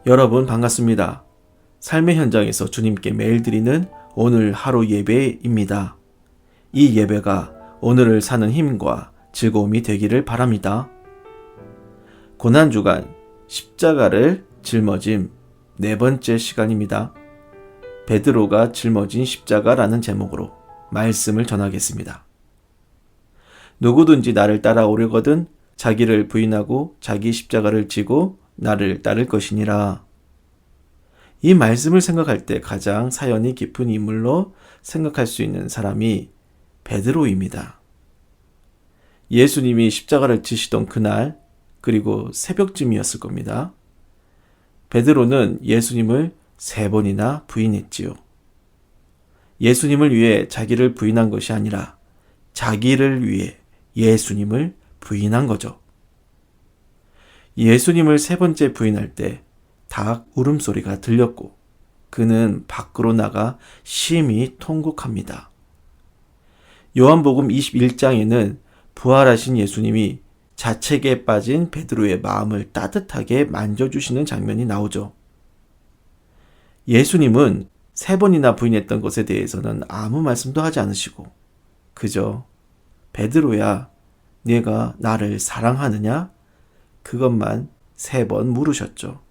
여러분 반갑습니다. 삶의 현장에서 주님께 매일 드리는 오늘 하루 예배입니다. 이 예배가 오늘을 사는 힘과 즐거움이 되기를 바랍니다. 고난주간 십자가를 짊어짐 네 번째 시간입니다. 베드로가 짊어진 십자가라는 제목으로 말씀을 전하겠습니다. 누구든지 나를 따라오려거든 자기를 부인하고 자기 십자가를 지고 나를 따를 것이니라. 이 말씀을 생각할 때 가장 사연이 깊은 인물로 생각할 수 있는 사람이 베드로입니다. 예수님이 십자가를 지시던 그날, 그리고 새벽쯤이었을 겁니다. 베드로는 예수님을 3번이나 부인했지요. 예수님을 위해 자기를 부인한 것이 아니라 자기를 위해 예수님을 부인한 거죠. 예수님을 3번째 부인할 때 닭 울음소리가 들렸고 그는 밖으로 나가 심히 통곡합니다. 요한복음 21장에는 부활하신 예수님이 자책에 빠진 베드로의 마음을 따뜻하게 만져주시는 장면이 나오죠. 예수님은 3번이나 부인했던 것에 대해서는 아무 말씀도 하지 않으시고 그저 베드로야, 네가 나를 사랑하느냐? 그것만 3번 물으셨죠.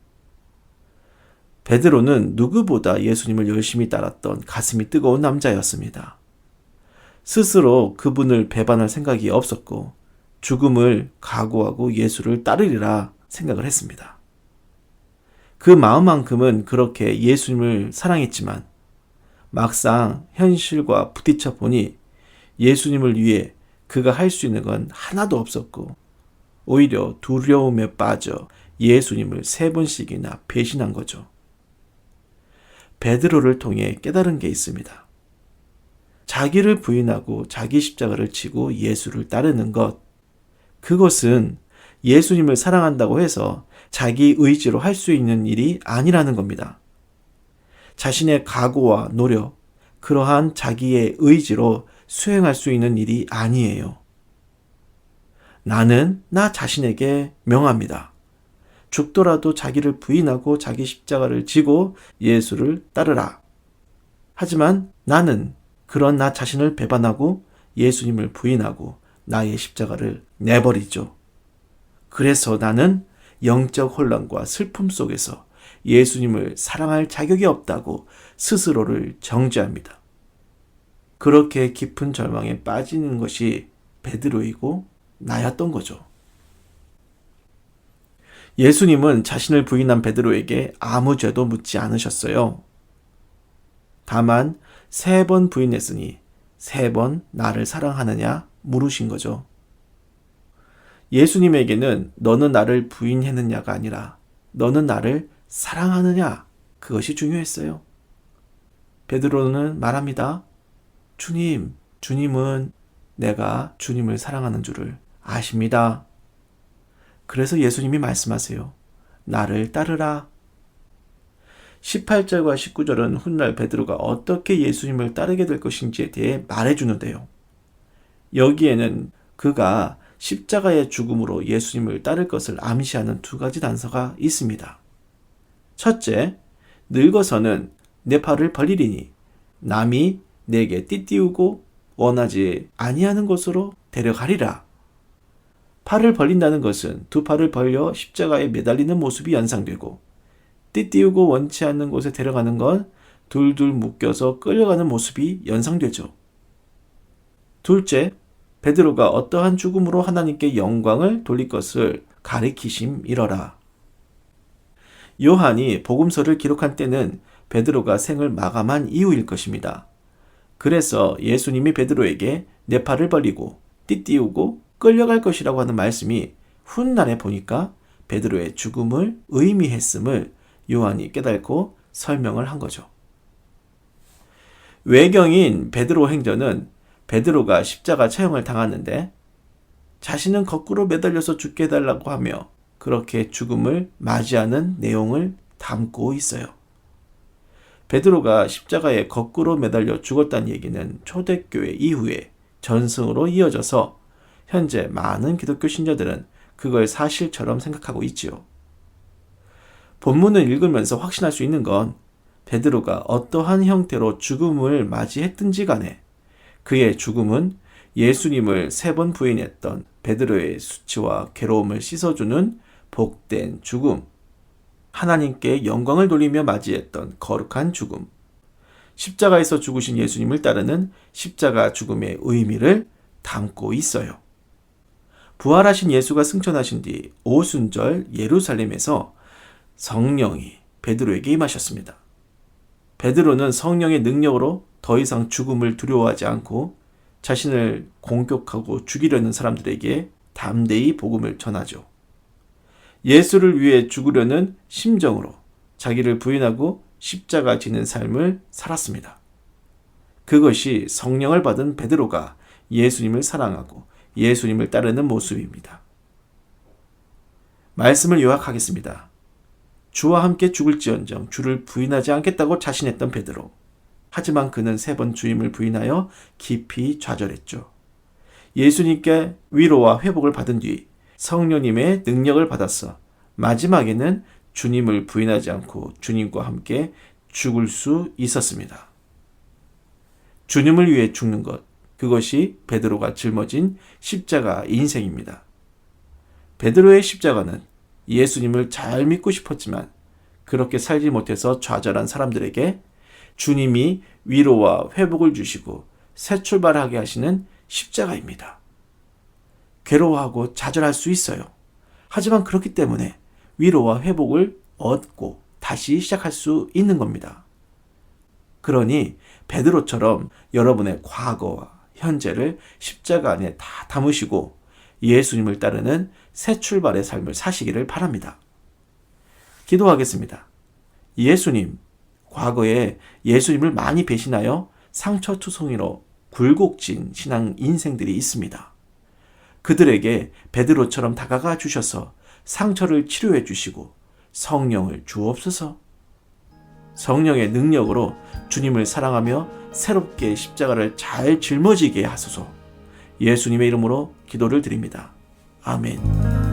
베드로는 누구보다 예수님을 열심히 따랐던 가슴이 뜨거운 남자였습니다. 스스로 그분을 배반할 생각이 없었고 죽음을 각오하고 예수를 따르리라 생각을 했습니다. 그 마음만큼은 그렇게 예수님을 사랑했지만 막상 현실과 부딪혀 보니 예수님을 위해 그가 할 수 있는 건 하나도 없었고 오히려 두려움에 빠져 예수님을 3번씩이나 배신한 거죠. 베드로를 통해 깨달은 게 있습니다. 자기를 부인하고 자기 십자가를 지고 예수를 따르는 것, 그것은 예수님을 사랑한다고 해서 자기 의지로 할 수 있는 일이 아니라는 겁니다. 자신의 각오와 노력, 그러한 자기의 의지로 수행할 수 있는 일이 아니에요. 나는 나 자신에게 명합니다. 죽더라도 자기를 부인하고 자기 십자가를 지고 예수를 따르라. 하지만 나는 그런 나 자신을 배반하고 예수님을 부인하고 나의 십자가를 내버리죠. 그래서 나는 영적 혼란과 슬픔 속에서 예수님을 사랑할 자격이 없다고 스스로를 정죄합니다. 그렇게 깊은 절망에 빠지는 것이 베드로이고 나였던 거죠. 예수님은 자신을 부인한 베드로에게 아무 죄도 묻지 않으셨어요. 다만 3번 부인했으니 3번 나를 사랑하느냐 물으신 거죠. 예수님에게는 너는 나를 부인했느냐가 아니라 너는 나를 사랑하느냐, 그것이 중요했어요. 베드로는 말합니다. 주님은 내가 주님을 사랑하는 줄을 아십니다. 그래서 예수님이 말씀하세요. 나를 따르라. 18절과 19절은 훗날 베드로가 어떻게 예수님을 따르게 될 것인지에 대해 말해주는데요. 여기에는 그가 십자가의 죽음으로 예수님을 따를 것을 암시하는 2가지 단서가 있습니다. 첫째, 늙어서는 내 팔을 벌리리니 남이 내게 띠띠우고 원하지 아니하는 곳으로 데려가리라. 팔을 벌린다는 것은 2 팔을 벌려 십자가에 매달리는 모습이 연상되고 띠띠우고 원치 않는 곳에 데려가는 건 둘둘 묶여서 끌려가는 모습이 연상되죠. 둘째, 베드로가 어떠한 죽음으로 하나님께 영광을 돌릴 것을 가리키심이러라. 요한이 복음서를 기록한 때는 베드로가 생을 마감한 이후일 것입니다. 그래서 예수님이 베드로에게 내 팔을 벌리고 띠띠우고 끌려갈 것이라고 하는 말씀이 훗날에 보니까 베드로의 죽음을 의미했음을 요한이 깨닫고 설명을 한 거죠. 외경인 베드로 행전은 베드로가 십자가 처형을 당하는데 자신은 거꾸로 매달려서 죽게 해달라고 하며 그렇게 죽음을 맞이하는 내용을 담고 있어요. 베드로가 십자가에 거꾸로 매달려 죽었다는 얘기는 초대교회 이후에 전승으로 이어져서 현재 많은 기독교 신자들은 그걸 사실처럼 생각하고 있지요. 본문을 읽으면서 확신할 수 있는 건 베드로가 어떠한 형태로 죽음을 맞이했든지 간에 그의 죽음은 예수님을 3번 부인했던 베드로의 수치와 괴로움을 씻어주는 복된 죽음, 하나님께 영광을 돌리며 맞이했던 거룩한 죽음, 십자가에서 죽으신 예수님을 따르는 십자가 죽음의 의미를 담고 있어요. 부활하신 예수가 승천하신 뒤 오순절 예루살렘에서 성령이 베드로에게 임하셨습니다. 베드로는 성령의 능력으로 더 이상 죽음을 두려워하지 않고 자신을 공격하고 죽이려는 사람들에게 담대히 복음을 전하죠. 예수를 위해 죽으려는 심정으로 자기를 부인하고 십자가 지는 삶을 살았습니다. 그것이 성령을 받은 베드로가 예수님을 사랑하고 예수님을 따르는 모습입니다. 말씀을 요약하겠습니다. 주와 함께 죽을지언정 주를 부인하지 않겠다고 자신했던 베드로. 하지만 그는 3번 주임을 부인하여 깊이 좌절했죠. 예수님께 위로와 회복을 받은 뒤 성령님의 능력을 받았어 마지막에는 주님을 부인하지 않고 주님과 함께 죽을 수 있었습니다. 주님을 위해 죽는 것, 그것이 베드로가 짊어진 십자가 인생입니다. 베드로의 십자가는 예수님을 잘 믿고 싶었지만 그렇게 살지 못해서 좌절한 사람들에게 주님이 위로와 회복을 주시고 새 출발하게 하시는 십자가입니다. 괴로워하고 좌절할 수 있어요. 하지만 그렇기 때문에 위로와 회복을 얻고 다시 시작할 수 있는 겁니다. 그러니 베드로처럼 여러분의 과거와 현재를 십자가 안에 다 담으시고 예수님을 따르는 새 출발의 삶을 사시기를 바랍니다. 기도하겠습니다. 예수님, 과거에 예수님을 많이 배신하여 상처투성이로 굴곡진 신앙 인생들이 있습니다. 그들에게 베드로처럼 다가가 주셔서 상처를 치료해 주시고 성령을 주옵소서. 성령의 능력으로 주님을 사랑하며 새롭게 십자가를 잘 짊어지게 하소서. 예수님의 이름으로 기도를 드립니다. 아멘.